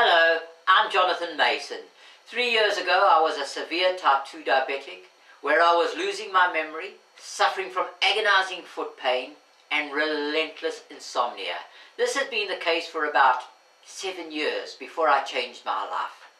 Hello, I'm Jonathan Mason. 3 years ago I was a severe type 2 diabetic where I was losing my memory, suffering from agonizing foot pain and relentless insomnia. This has been the case for about 7 years before I changed my life.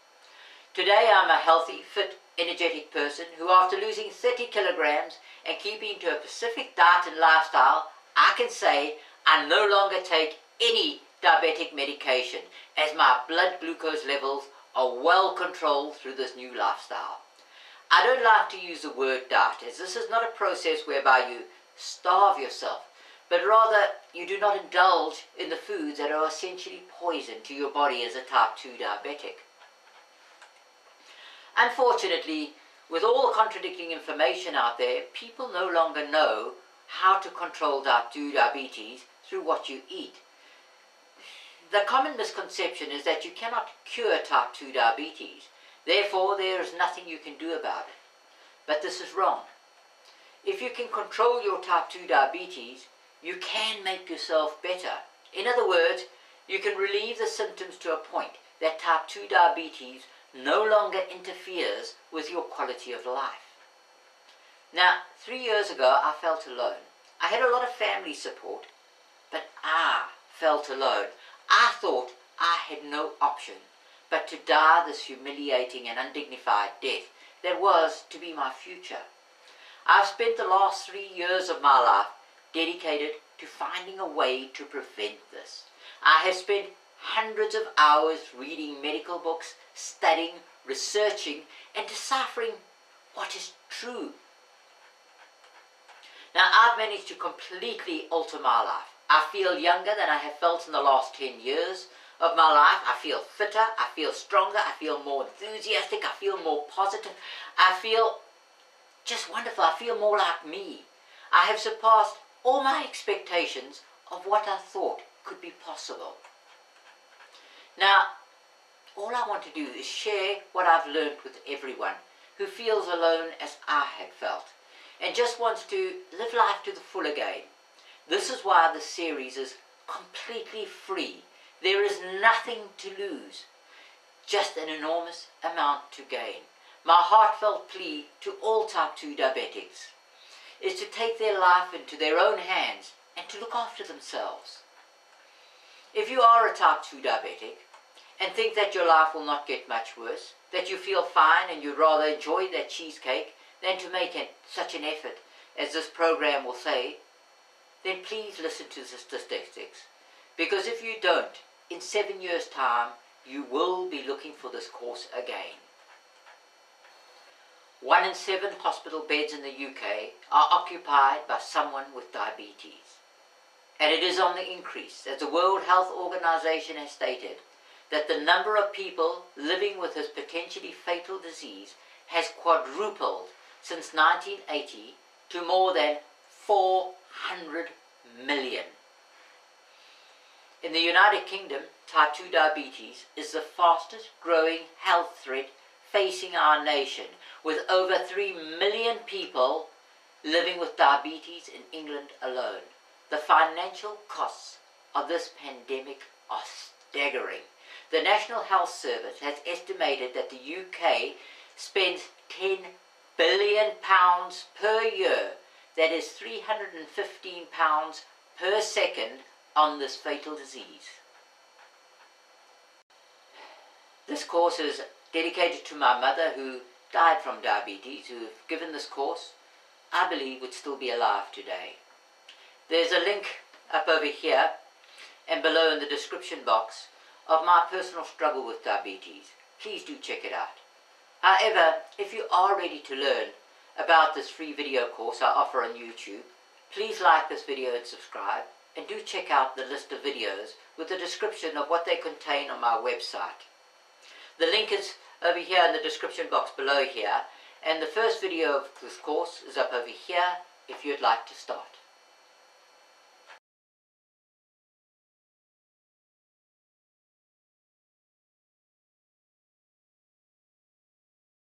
Today I'm a healthy, fit, energetic person who, after losing 30 kilograms and keeping to a specific diet and lifestyle, I can say I no longer take any diabetic medication as my blood glucose levels are well controlled through this new lifestyle. I don't like to use the word diet, as this is not a process whereby you starve yourself, but rather you do not indulge in the foods that are essentially poison to your body as a type 2 diabetic. Unfortunately, with all the contradicting information out there, people no longer know how to control type 2 diabetes through what you eat. The common misconception is that you cannot cure type 2 diabetes, therefore there is nothing you can do about it. But this is wrong. If you can control your type 2 diabetes, you can make yourself better. In other words, you can relieve the symptoms to a point that type 2 diabetes no longer interferes with your quality of life. Now, 3 years ago I felt alone. I had a lot of family support, but I felt alone. I thought I had no option but to die this humiliating and undignified death that was to be my future. I've spent the last 3 years of my life dedicated to finding a way to prevent this. I have spent hundreds of hours reading medical books, studying, researching, and deciphering what is true. Now, I've managed to completely alter my life. I feel younger than I have felt in the last 10 years of my life. I feel fitter, I feel stronger, I feel more enthusiastic, I feel more positive. I feel just wonderful, I feel more like me. I have surpassed all my expectations of what I thought could be possible. Now, all I want to do is share what I've learned with everyone who feels alone as I had felt and just wants to live life to the full again. This is why the series is completely free. There is nothing to lose, just an enormous amount to gain. My heartfelt plea to all type 2 diabetics is to take their life into their own hands and to look after themselves. If you are a type 2 diabetic and think that your life will not get much worse, that you feel fine and you'd rather enjoy that cheesecake than to make such an effort as this program will say, then please listen to the statistics. Because if you don't, in 7 years' time, you will be looking for this course again. 1 in 7 hospital beds in the UK are occupied by someone with diabetes. And it is on the increase, as the World Health Organization has stated, that the number of people living with this potentially fatal disease has quadrupled since 1980 to more than 400 million. In the United Kingdom, type 2 diabetes is the fastest growing health threat facing our nation, with over 3 million people living with diabetes in England alone. The financial costs of this pandemic are staggering. The National Health Service has estimated that the UK spends £10 billion per year, that is £315 per second, on this fatal disease. This course is dedicated to my mother, who died from diabetes, who, if given this course, I believe would still be alive today. There's a link up over here and below in the description box of my personal struggle with diabetes. Please do check it out. However, if you are ready to learn about this free video course I offer on YouTube, please like this video and subscribe, and do check out the list of videos with the description of what they contain on my website. The link is over here in the description box below here, and the first video of this course is up over here if you'd like to start.